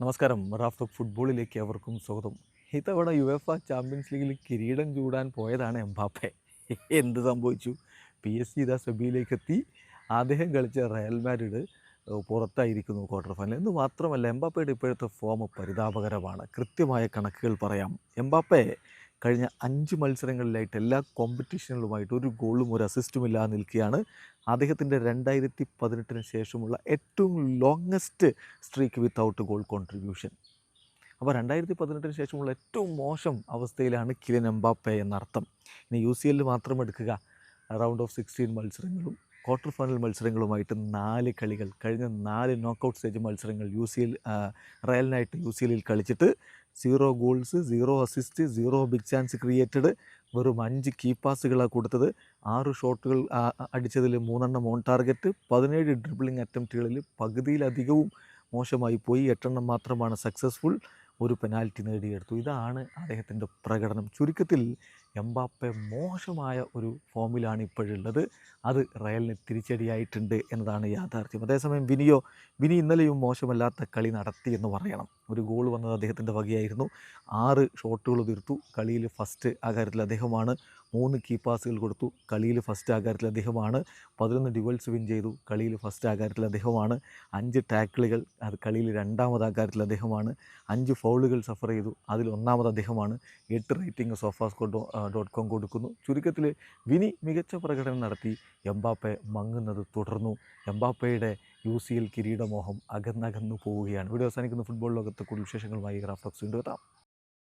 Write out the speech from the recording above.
നമസ്കാരം. റാഫ് ഫുട്ബോളിലേക്ക് അവർക്കും സ്വാഗതം. ഇത്തവണ യുവേഫ ചാമ്പ്യൻസ് ലീഗിൽ കിരീടം ചൂടാൻ പോയതാണ് എംബാപ്പെ. എന്ത് സംഭവിച്ചു? PSG ഇതാ സെമിയിലേക്കെത്തി. അദ്ദേഹം കളിച്ച റയൽ മാഡ്രിഡ് പുറത്തായിരിക്കുന്നു ക്വാർട്ടർ ഫൈനൽ. എന്ന് മാത്രമല്ല, എംബാപ്പയുടെ ഇപ്പോഴത്തെ ഫോം പരിതാപകരമാണ്. കൃത്യമായ കണക്കുകൾ പറയാം. എംബാപ്പെ കഴിഞ്ഞ 5 മത്സരങ്ങളിലായിട്ട് എല്ലാ കോമ്പറ്റീഷനുകളുമായിട്ട് ഒരു ഗോളും ഒരു അസിസ്റ്റും ഇല്ലാതെ നിൽക്കുകയാണ്. അദ്ദേഹത്തിൻ്റെ 2018 ശേഷമുള്ള ഏറ്റവും longest streak without goal contribution. അപ്പോൾ 2018 ശേഷമുള്ള ഏറ്റവും മോശം അവസ്ഥയിലാണ് കിലിയൻ എംബാപ്പെ എന്നർത്ഥം. ഇനി UCL മാത്രം എടുക്കുക. റൗണ്ട് ഓഫ് 16 മത്സരങ്ങളും ക്വാർട്ടർ ഫൈനൽ മത്സരങ്ങളുമായിട്ട് 4 കളികൾ, കഴിഞ്ഞ 4 നോക്കൗട്ട് സ്റ്റേജ് മത്സരങ്ങൾ റയലിനായിട്ട് UCLൽ കളിച്ചിട്ട് 0 goals, 0 assist, 0 big chance created, വെറും 5 കീ പാസുകളാണ് കൊടുത്തത്. 6 ഷോട്ടുകൾ അടിച്ചതിൽ 3 ഓൺ ടാർഗറ്റ്, 17 ഡ്രിബിളിംഗ് അറ്റംപ്റ്റുകളിൽ പകുതിയിലധികവും മോശമായി പോയി. 8 മാത്രമാണ് സക്സസ്ഫുൾ. ഒരു പെനാൽറ്റി നേടിയെടുത്തു. ഇതാണ് അദ്ദേഹത്തിൻ്റെ പ്രകടനം. ചുരുക്കത്തിൽ എംബാപ്പെ മോശമായ ഒരു ഫോമിലാണ് ഇപ്പോഴുള്ളത്. അത് റയലിന് തിരിച്ചടിയായിട്ടുണ്ട് എന്നതാണ് യാഥാർത്ഥ്യം. അതേസമയം വിനി ഇന്നലെയും മോശമല്ലാത്ത കളി നടത്തി എന്ന് പറയണം. ഒരു ഗോൾ വന്നത് അദ്ദേഹത്തിൻ്റെ വകയായിരുന്നു. 6 ഷോട്ടുകൾ തീർത്തു. കളിയിൽ ഫസ്റ്റ് ആ കാര്യത്തിൽ അദ്ദേഹമാണ്. 3 കീ പാസുകൾ കൊടുത്തു. കളിയിൽ ഫസ്റ്റ് ആ കാര്യത്തിൽ അദ്ദേഹമാണ്. 11 ഡ്യുവൽസ് വിൻ ചെയ്തു. കളിയിൽ ഫസ്റ്റ് ആ കാര്യത്തിൽ അദ്ദേഹമാണ്. 5 ടാക്കിളുകൾ, അത് കളിയിൽ രണ്ടാമത് ആ കാര്യത്തിൽ അദ്ദേഹമാണ്. 5 ഫൗളുകൾ സഫർ ചെയ്തു. അതിൽ ഒന്നാമത് അദ്ദേഹമാണ്. 8 റേറ്റിംഗ് sofascore.com കൊടുക്കുന്നു. ചുരുക്കത്തിൽ വിനി മികച്ച പ്രകടനം നടത്തി. എംബാപ്പെ മങ്ങുന്നത് തുടർന്നു. എംബാപ്പയുടെ UCL കിരീടമോഹം അകന്നകന്നു പോവുകയാണ്. വീഡിയോ അവസാനിക്കുന്ന ഫുട്ബോൾ ലോകത്ത് കൂടുതൽ വിശേഷങ്ങളുമായി റാഫ് ടോക്സ് വീണ്ടും എത്താം.